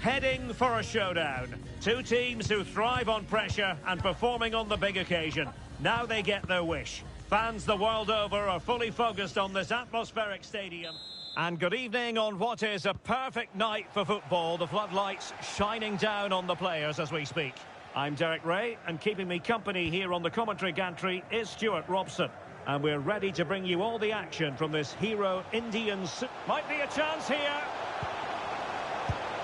Heading for a showdown. Two teams who thrive on pressure and performing on the big occasion. Now they get their wish. Fans the world over are fully focused on this atmospheric stadium. And good evening on what is a perfect night for football. The floodlights shining down on the players as we speak. I'm Derek Ray, and keeping me company here on the commentary gantry is Stuart Robson. And we're ready to bring you all the action from this hero Indian... Might be a chance here.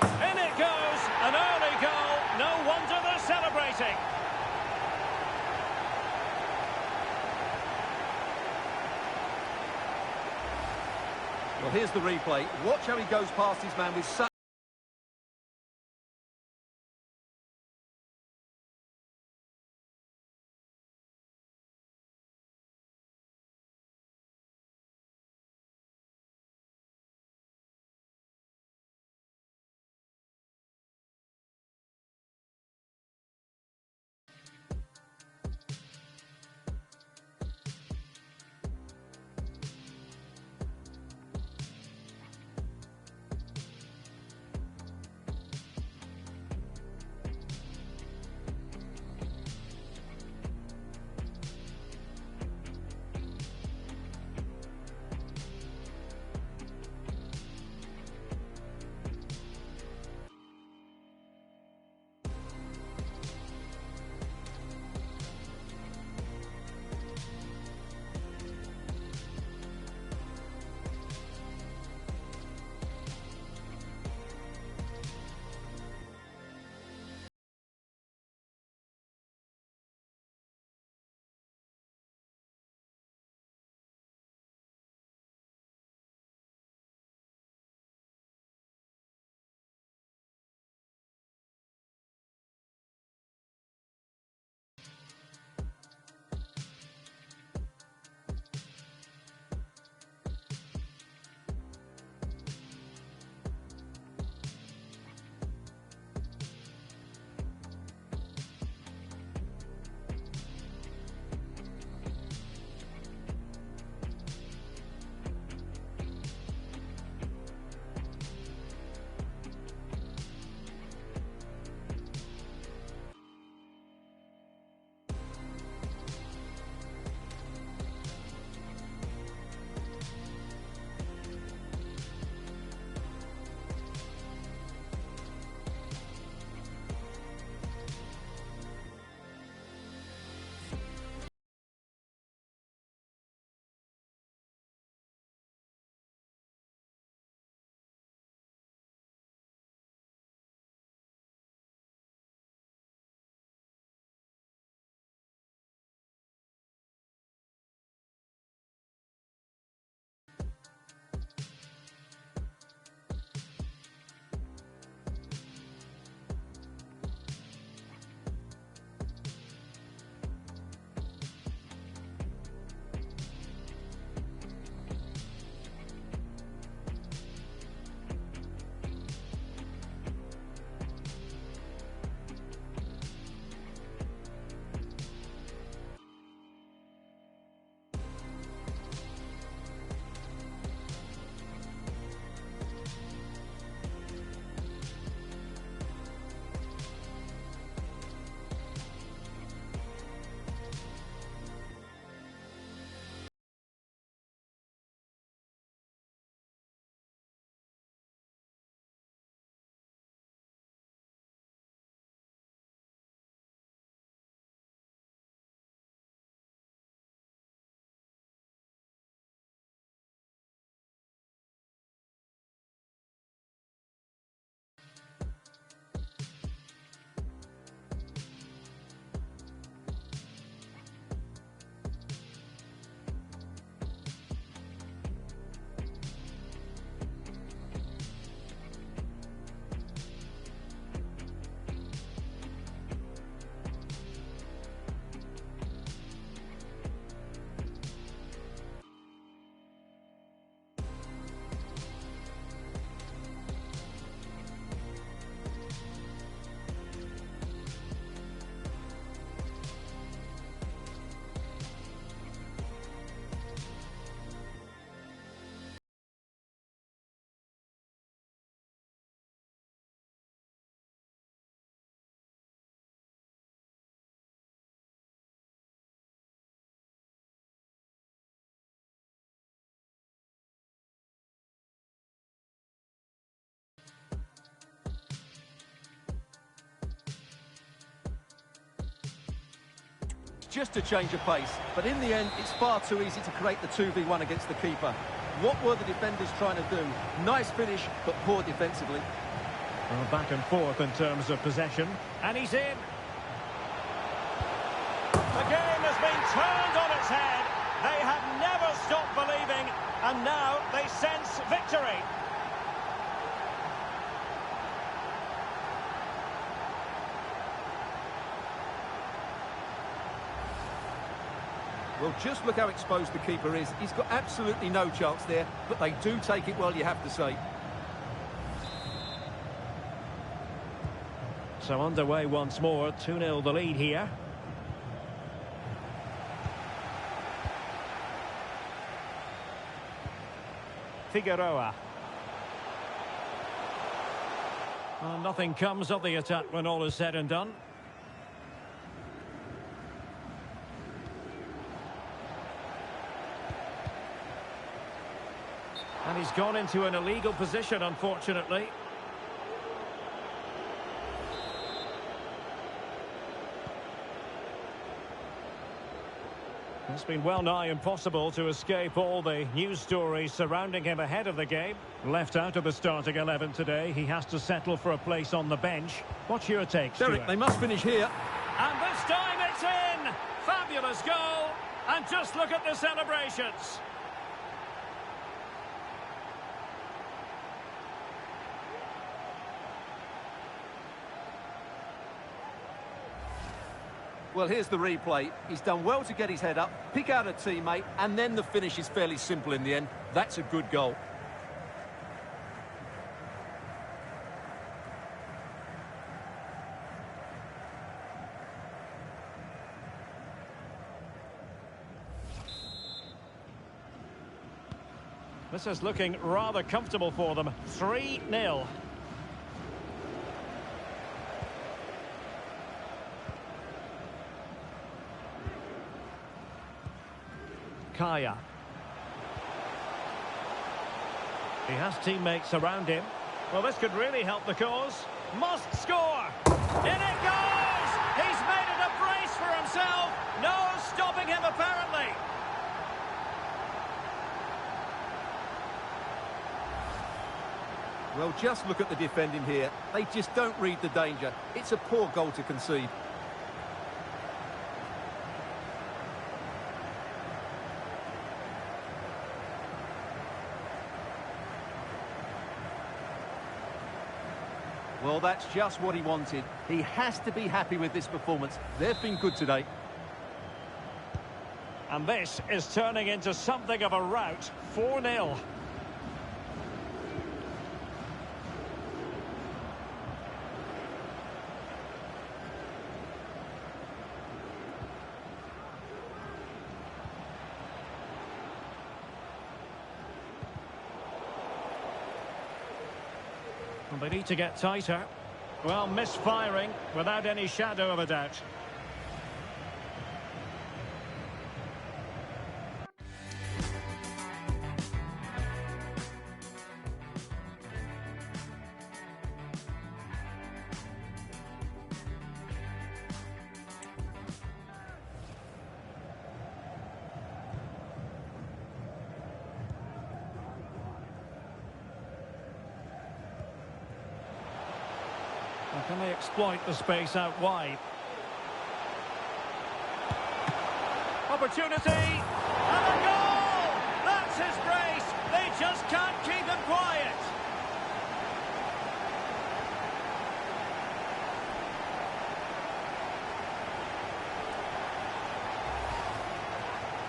In it goes, an early goal. No wonder they're celebrating. Well, here's the replay. Watch how he goes past his man with such... just a change of pace, but in the end, it's far too easy to create the 2v1 against the keeper. What were the defenders trying to do? Nice finish, but poor defensively. Well, back and forth in terms of possession. And he's in. The game has been turned on its head. They have never stopped believing, and now they sense victory. Well, just look how exposed the keeper is. He's got absolutely no chance there, but they do take it well, you have to say. So underway once more, 2-0 the lead here. Figueroa. Well, nothing comes of the attack when all is said and done. And he's gone into an illegal position, unfortunately. It's been well nigh impossible to escape all the news stories surrounding him ahead of the game. Left out of the starting 11 today, he has to settle for a place on the bench. What's your take, Stuart? Derek, they must finish here. And this time it's in! Fabulous goal! And just look at the celebrations! Well, here's the replay. He's done well to get his head up, pick out a teammate, and then the finish is fairly simple in the end. That's a good goal. This is looking rather comfortable for them. 3-0. Kaya. He has teammates around him. Well, this could really help the cause. Must score! In it goes! He's made it a brace for himself. No stopping him, apparently. Well, just look at the defending here. They just don't read the danger. It's a poor goal to concede. Well, that's just what he wanted. He has to be happy with this performance. They've been good today. And this is turning into something of a rout. 4-0. Well, they need to get tighter. Well, misfiring without any shadow of a doubt. Can they exploit the space out wide? Opportunity! And a goal! That's his brace! They just can't keep him quiet!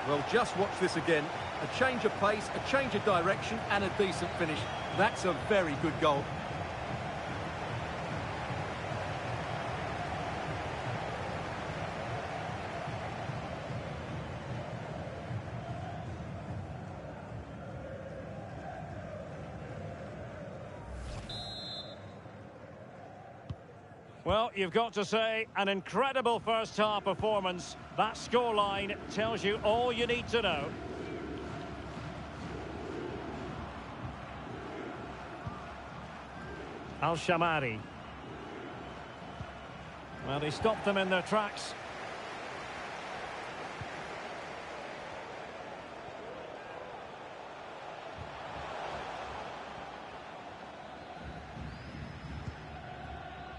Well, just watch this again. A change of pace, a change of direction, and a decent finish. That's a very good goal. Well, you've got to say, an incredible first-half performance. That scoreline tells you all you need to know. Al-Shamari. Well, they stopped them in their tracks.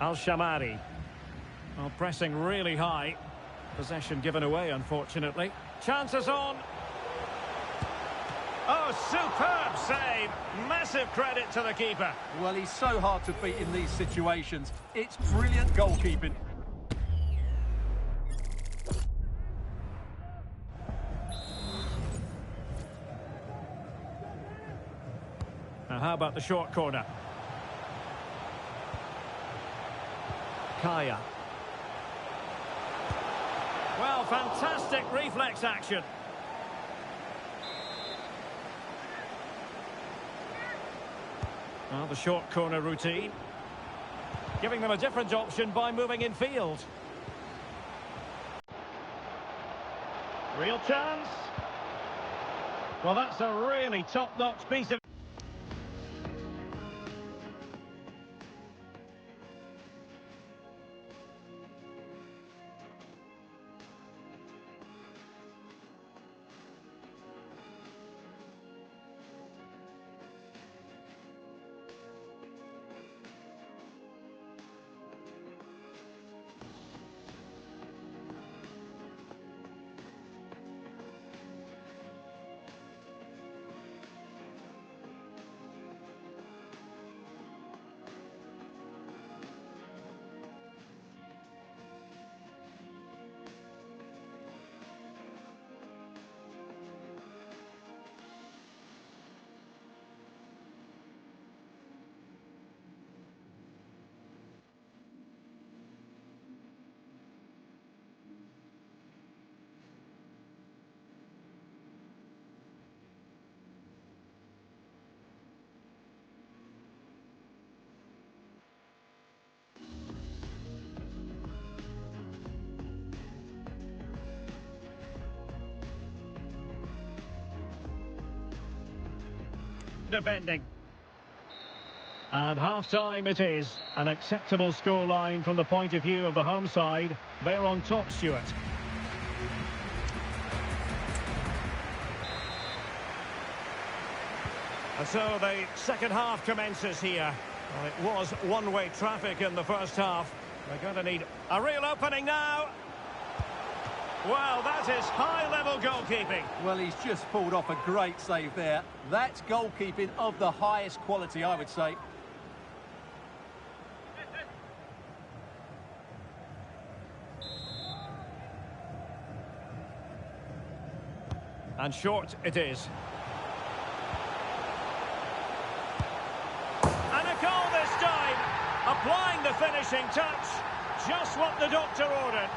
Al-Shamari. Well, pressing really high. Possession given away, unfortunately. Chances on. Oh, superb save. Massive credit to the keeper. Well, he's so hard to beat in these situations. It's brilliant goalkeeping. Now, how about the short corner? Kaya. Well, fantastic reflex action. Well, the short corner routine. Giving them a different option by moving in field. Real chance. Well, that's a really top-notch piece of... defending. And half-time it is. An acceptable scoreline from the point of view of the home side. They're on top, Stuart. And so the second half commences here. Well, it was one-way traffic in the first half. They're going to need a real opening now. Well, that is high-level goalkeeping. Well, he's just pulled off a great save there. That's goalkeeping of the highest quality, I would say. And short it is. And a goal this time. Applying the finishing touch. Just what the doctor ordered.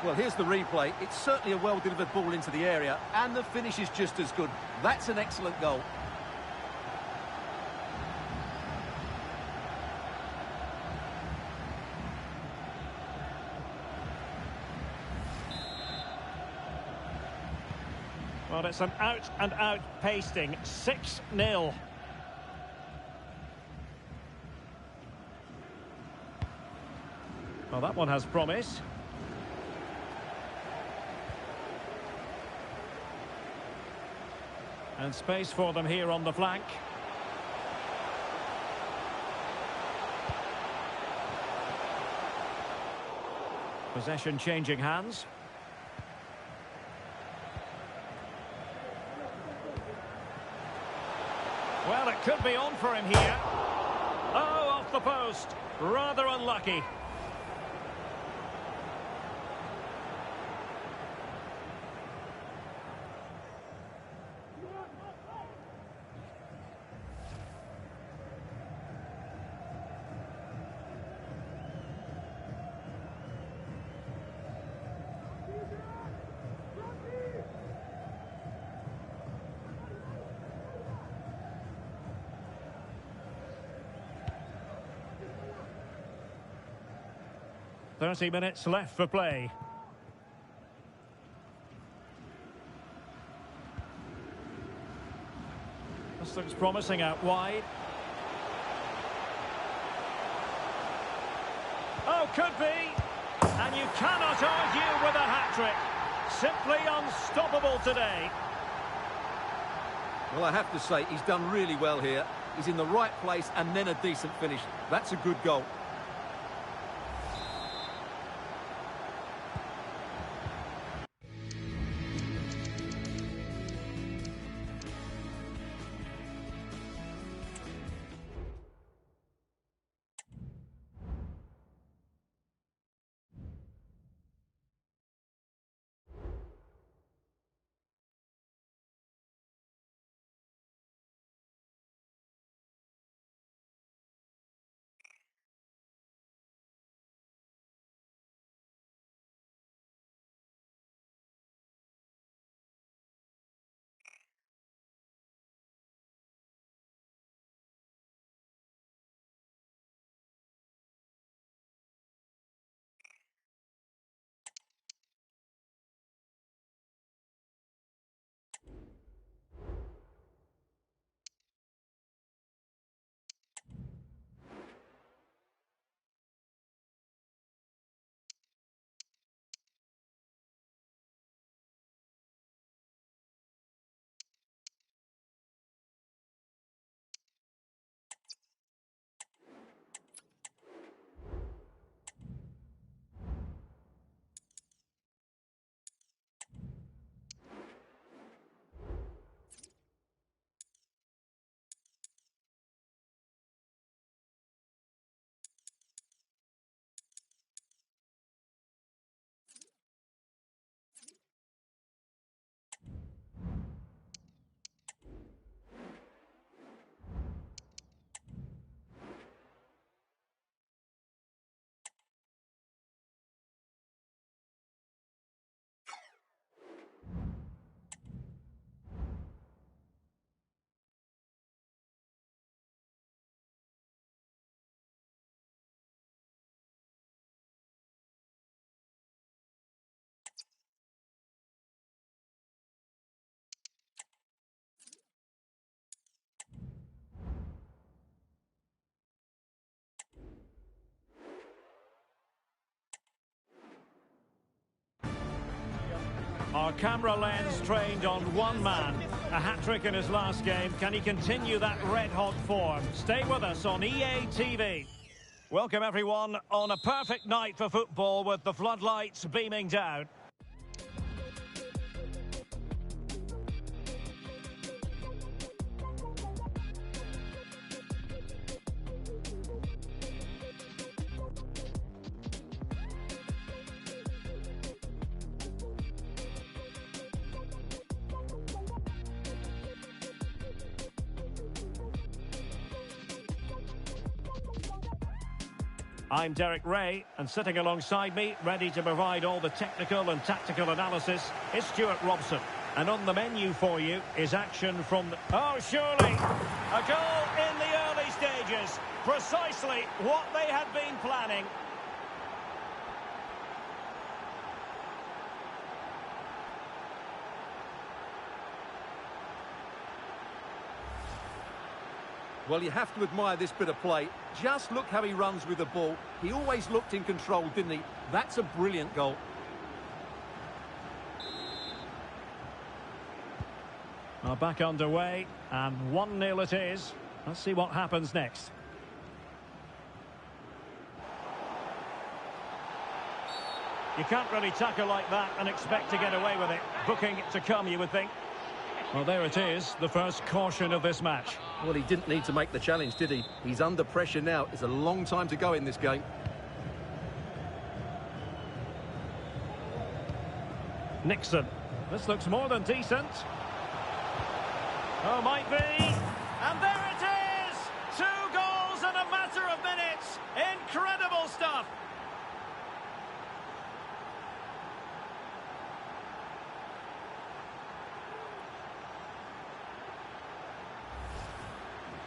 Well, here's the replay. It's certainly a well-delivered ball into the area, and the finish is just as good. That's an excellent goal. Well, it's an out-and-out pasting. 6-0. Well, that one has promise. And space for them here on the flank. Possession changing hands. Well, it could be on for him here. Oh, off the post. Rather unlucky. "30 minutes left for play." This looks promising out wide. Oh, could be. And you cannot argue with a hat-trick. Simply unstoppable today. Well, I have to say, he's done really well here. He's in the right place and then a decent finish. That's a good goal. Our camera lens trained on one man. A hat-trick in his last game. Can he continue that red-hot form? Stay with us on EA TV. Welcome, everyone, on a perfect night for football with the floodlights beaming down. I'm Derek Ray, and sitting alongside me, ready to provide all the technical and tactical analysis, is Stuart Robson. And on the menu for you is action from the... Oh, surely! A goal in the early stages. Precisely what they had been planning. Well, you have to admire this bit of play. Just look how he runs with the ball. He always looked in control, didn't he? That's a brilliant goal. Are back underway, and 1-0 it is. Let's see what happens next. You can't really tackle like that and expect to get away with it. Booking to come, you would think. Well, there it is, the first caution of this match. Well, he didn't need to make the challenge, did he? He's under pressure now. It's a long time to go in this game. Nixon. This looks more than decent. Oh, might be. And there it is! 2 goals in a matter of minutes. Incredible stuff.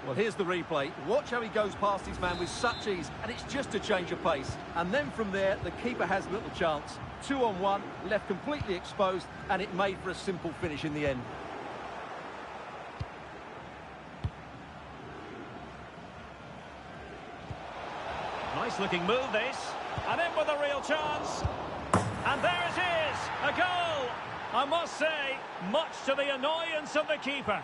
Well, here's the replay. Watch how he goes past his man with such ease, and it's just a change of pace. And then from there, the keeper has little chance. 2-on-1, left completely exposed, and it made for a simple finish in the end. Nice looking move, this. And in with a real chance. And there it is, a goal. I must say, much to the annoyance of the keeper.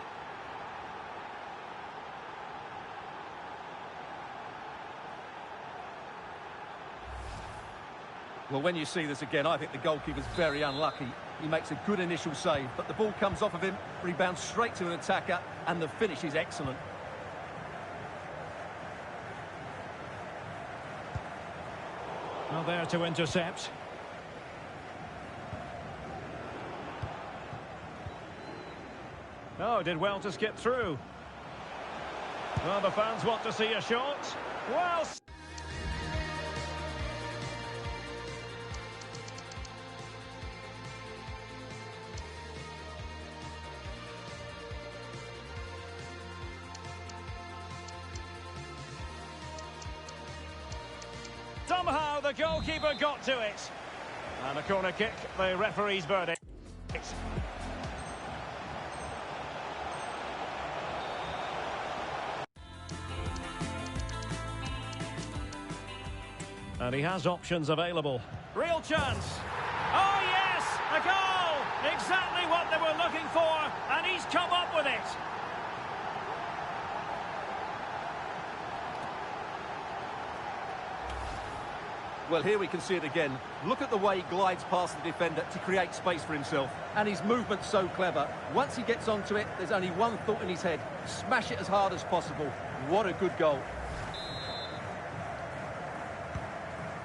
Well, when you see this again, I think the goalkeeper's very unlucky. He makes a good initial save, but the ball comes off of him, rebounds straight to an attacker, and the finish is excellent. Well, there to intercept. Oh, did well to skip through. Well, the fans want to see a shot. Well... Somehow the goalkeeper got to it. And a corner kick, the referee's verdict. And he has options available. Real chance. Oh yes, a goal! Exactly what they were looking for, and he's come up with it. Well, here we can see it again. Look at the way he glides past the defender to create space for himself. And his movement's so clever. Once he gets onto it, there's only one thought in his head. Smash it as hard as possible. What a good goal.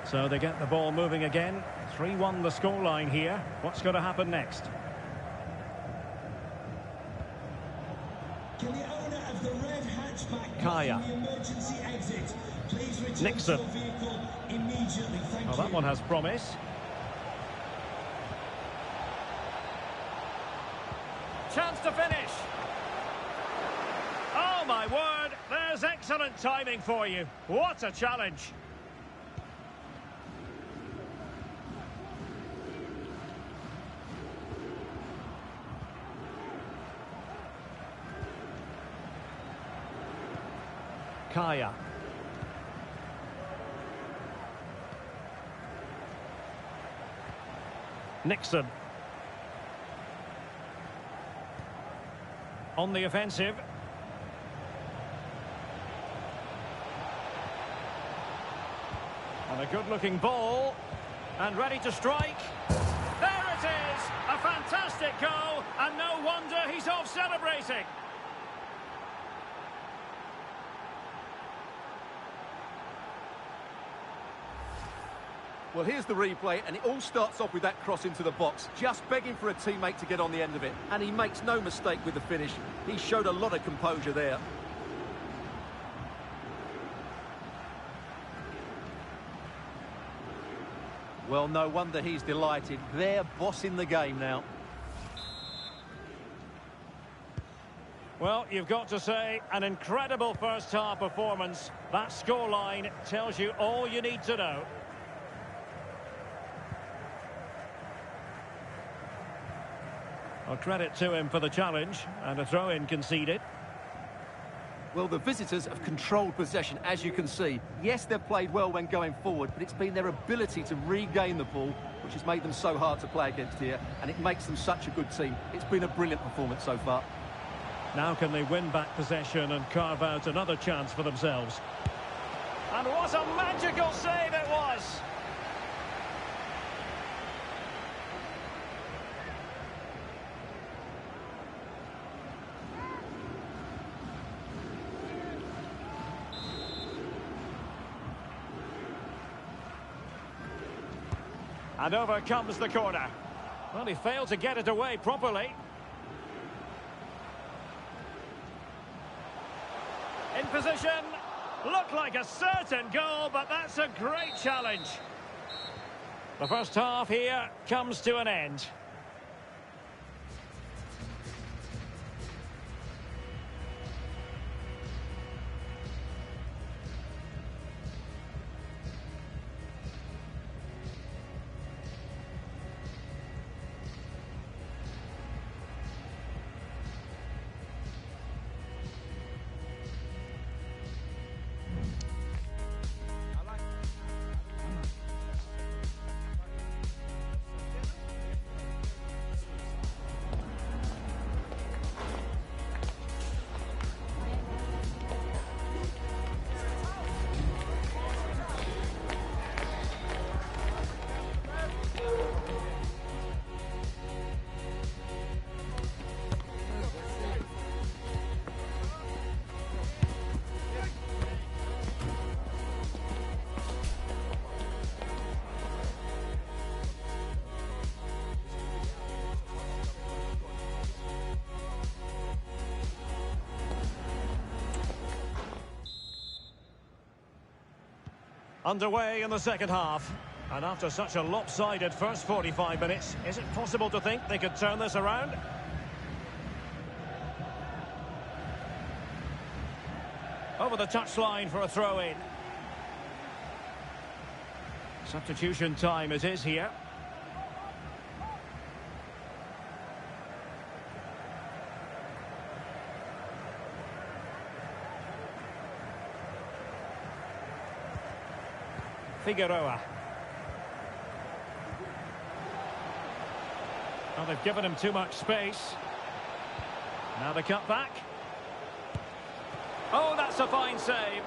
So they get the ball moving again. 3-1 the scoreline here. What's going to happen next? Can the owner of the red hatchback Kaya. the emergency exit please return Nixon. to your vehicle immediately? Thank you. That one has promise. Chance to finish. Oh my word, there's excellent timing for you. What a challenge. Kaya. Nixon. On the offensive. And a good-looking ball. And ready to strike. There it is! A fantastic goal, and no wonder he's off celebrating. Well, here's the replay, and it all starts off with that cross into the box, just begging for a teammate to get on the end of it. And he makes no mistake with the finish. He showed a lot of composure there. Well, no wonder he's delighted. They're bossing the game now. Well, you've got to say, an incredible first-half performance. That scoreline tells you all you need to know. Well, credit to him for the challenge, and a throw-in conceded. Well, the visitors have controlled possession, as you can see. Yes, they've played well when going forward, but it's been their ability to regain the ball which has made them so hard to play against here, and it makes them such a good team. It's been a brilliant performance so far. Now can they win back possession and carve out another chance for themselves? And what a magical save it was! And over comes the corner. Well, he failed to get it away properly. In position. Looked like a certain goal, but that's a great challenge. The first half here comes to an end. Underway in the second half. And after such a lopsided first 45 minutes, is it possible to think they could turn this around? Over the touchline for a throw-in. Substitution time it is here. Figueroa. Well, they've given him too much space. Now the cut back. Oh, that's a fine save.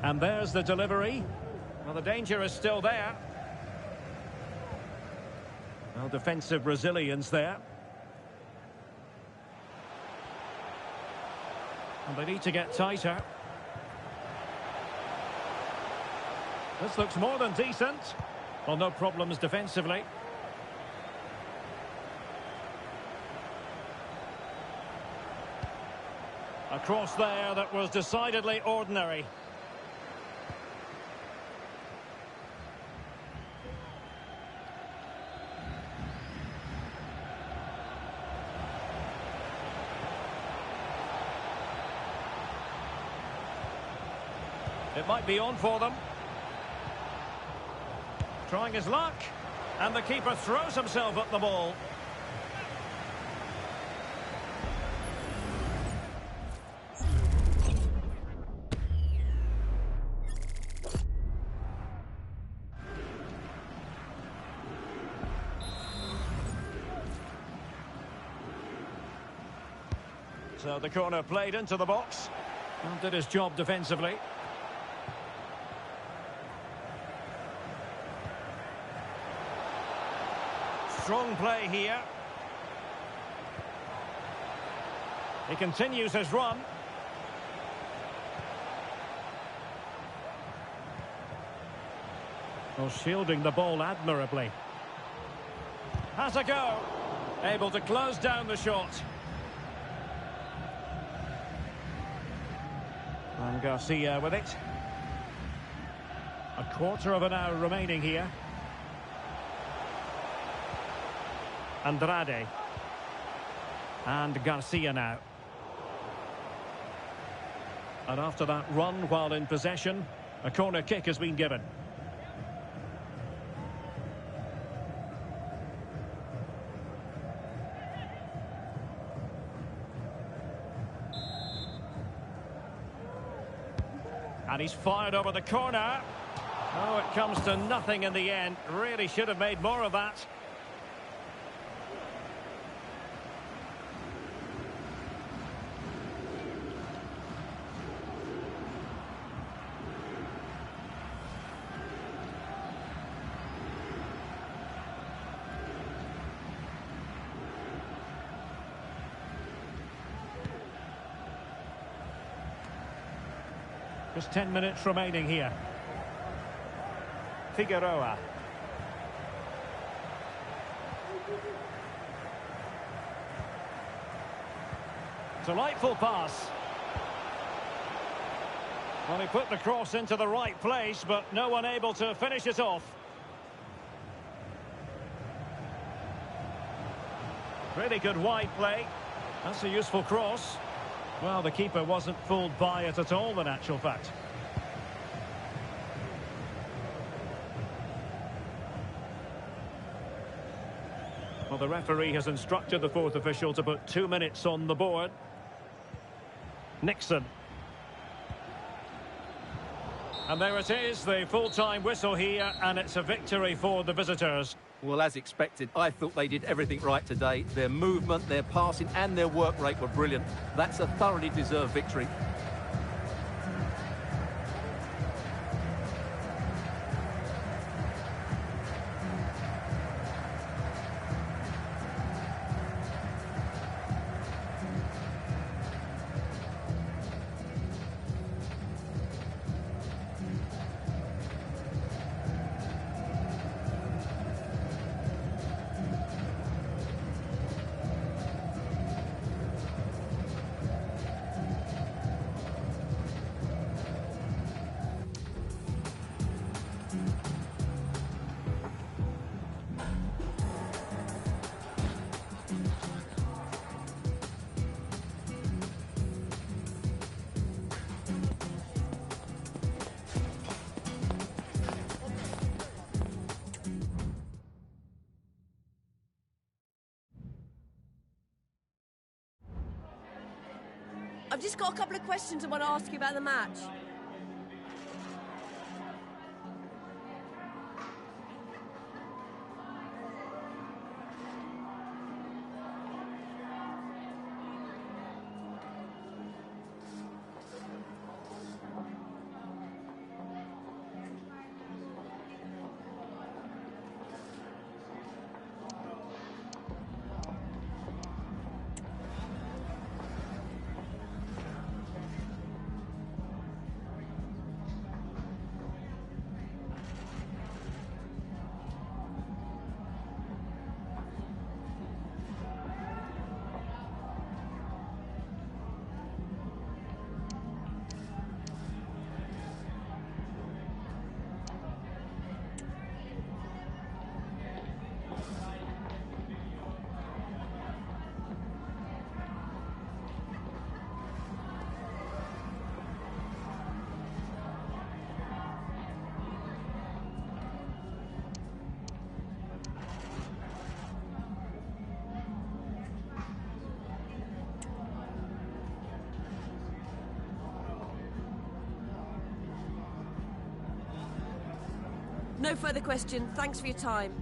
And there's the delivery. Well, the danger is still there. Well, defensive resilience there. And they need to get tighter. This looks more than decent. Well, no problems defensively. A cross there that was decidedly ordinary. It might be on for them. Trying his luck. And the keeper throws himself at the ball. So the corner played into the box. And did his job defensively. Strong play here. He continues his run. Well, shielding the ball admirably. Has a go. Able to close down the shot. And Garcia with it. A quarter of an hour remaining here. Andrade. And Garcia now. And after that run while in possession, a corner kick has been given. And he's fired over the corner. Oh, it comes to nothing in the end. Really should have made more of that. Just 10 minutes remaining here. Figueroa. Delightful pass. Well, he put the cross into the right place, but no one able to finish it off. Really good wide play. That's a useful cross. Well, the keeper wasn't fooled by it at all, in actual fact. Well, the referee has instructed the fourth official to put 2 minutes on the board. Nixon. And there it is, the full-time whistle here, and it's a victory for the visitors. Well, as expected, I thought they did everything right today. Their movement, their passing and their work rate were brilliant. That's a thoroughly deserved victory. I've just got a couple of questions I want to ask you about the match. No further question. Thanks for your time.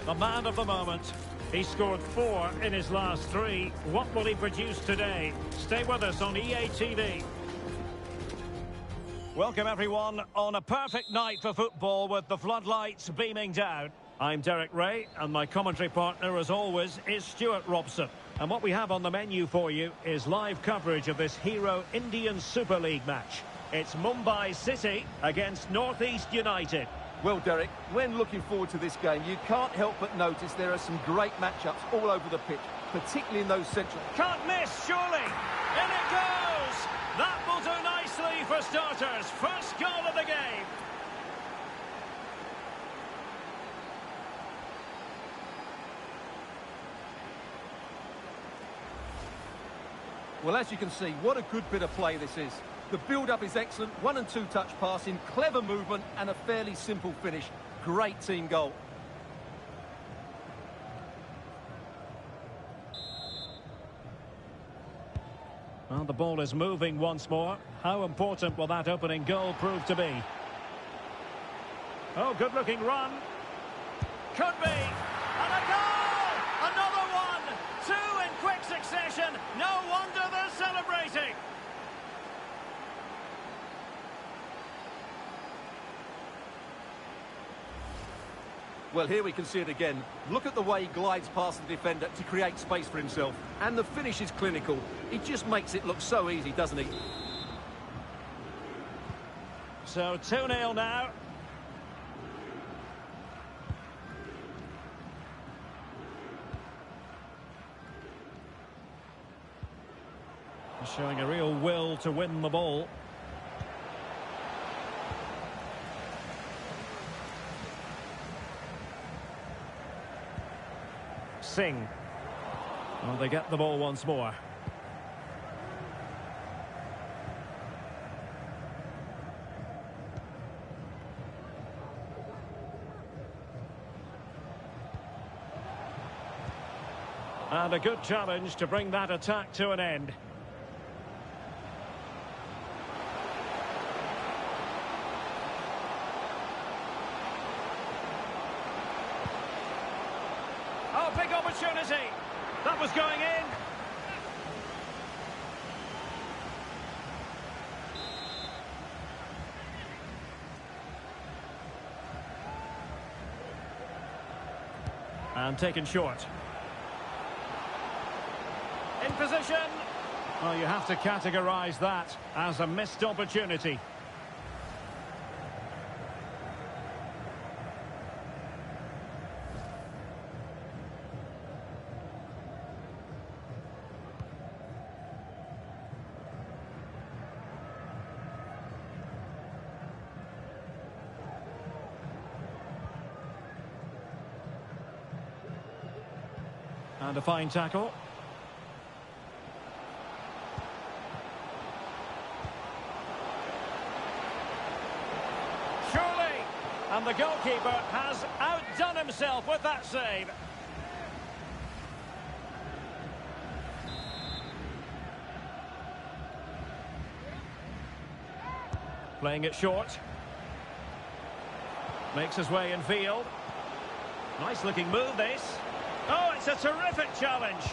the man of the moment. He scored 4 in his last 3. What will he produce today? Stay with us on EA TV. Welcome everyone on a perfect night for football with the floodlights beaming down. I'm Derek Ray and my commentary partner as always is Stuart Robson. And what we have on the menu for you is live coverage of this Hero Indian Super League match. It's Mumbai City against North East United. Well, Derek, when looking forward to this game, you can't help but notice there are some great matchups all over the pitch, particularly in those central... Can't miss, surely! In it goes! That will do nicely for starters. First goal of the game. Well, as you can see, what a good bit of play this is. The build-up is excellent, 1- and 2-touch passing, clever movement and a fairly simple finish. Great team goal. Well, the ball is moving once more. How important will that opening goal prove to be? Oh, good-looking run. Could be. And a goal! Another one! 2 in quick succession. No wonder they're celebrating. Well, here we can see it again. Look at the way he glides past the defender to create space for himself. And the finish is clinical. He just makes it look so easy, doesn't he? So 2-0 now. Showing a real will to win the ball. Singh. Well, they get the ball once more. And a good challenge to bring that attack to an end. Oh, big opportunity. That was going in. And taken short. In position. Well, you have to categorise that as a missed opportunity. And a fine tackle. Surely! And the goalkeeper has outdone himself with that save. Playing it short. Makes his way in field. Nice looking move this. Oh, it's a terrific challenge.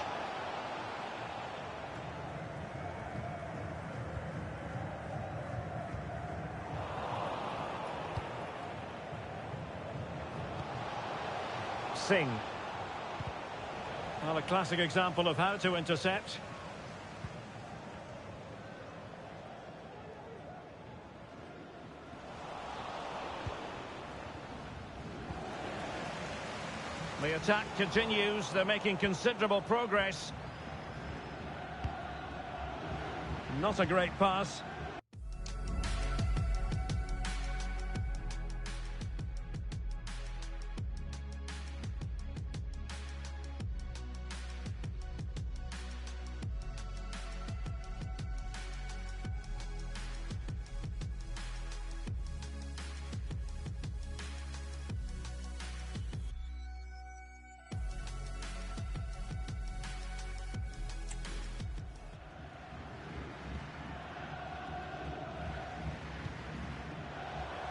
Singh. Well, a classic example of how to intercept. The attack continues. They're making considerable progress. Not a great pass.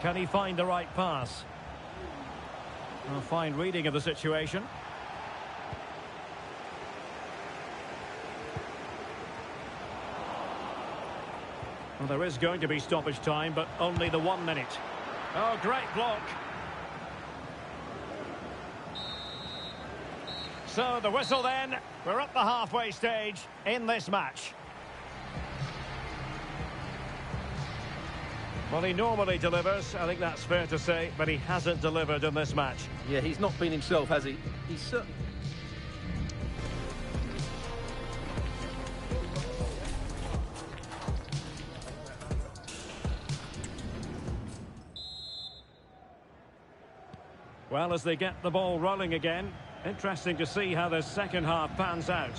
Can he find the right pass? A fine reading of the situation. Well, there is going to be stoppage time, but only the 1 minute. Oh, great block. So the whistle then. We're at the halfway stage in this match. Well, he normally delivers, I think that's fair to say, but he hasn't delivered in this match. Yeah, he's not been himself, has he? He's certainly... Well, as they get the ball rolling again, interesting to see how the second half pans out.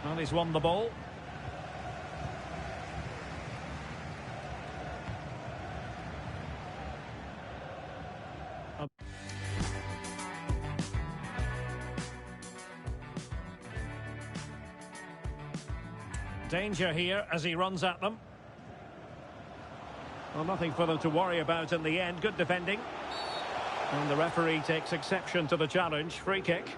Well, he's won the ball. Danger here as he runs at them. Well, nothing for them to worry about in the end. Good defending. And the referee takes exception to the challenge. Free kick.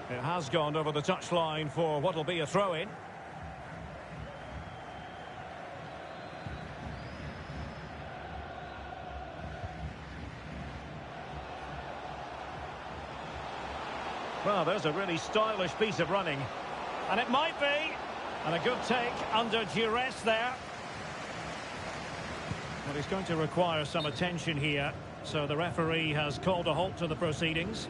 It has gone over the touchline for what will be a throw-in. Well, there's a really stylish piece of running. And it might be. And a good take under duress there. Well, he's going to require some attention here. So the referee has called a halt to the proceedings.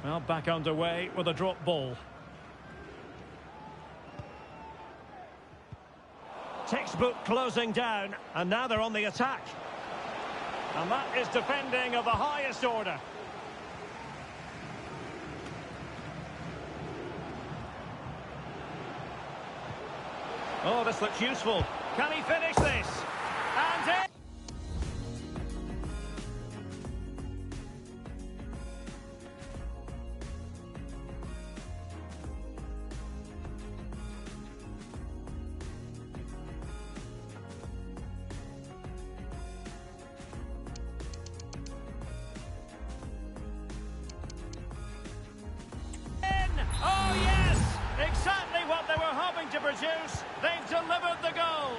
Well, back underway with a drop ball. Textbook closing down, and now they're on the attack. And that is defending of the highest order. Oh, this looks useful. Can he finish this? And it... Oh, yes! Exactly what they were hoping to produce. They've delivered the goal.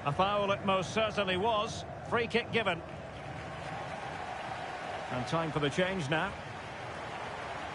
A foul it most certainly was. Free kick given. And time for the change now.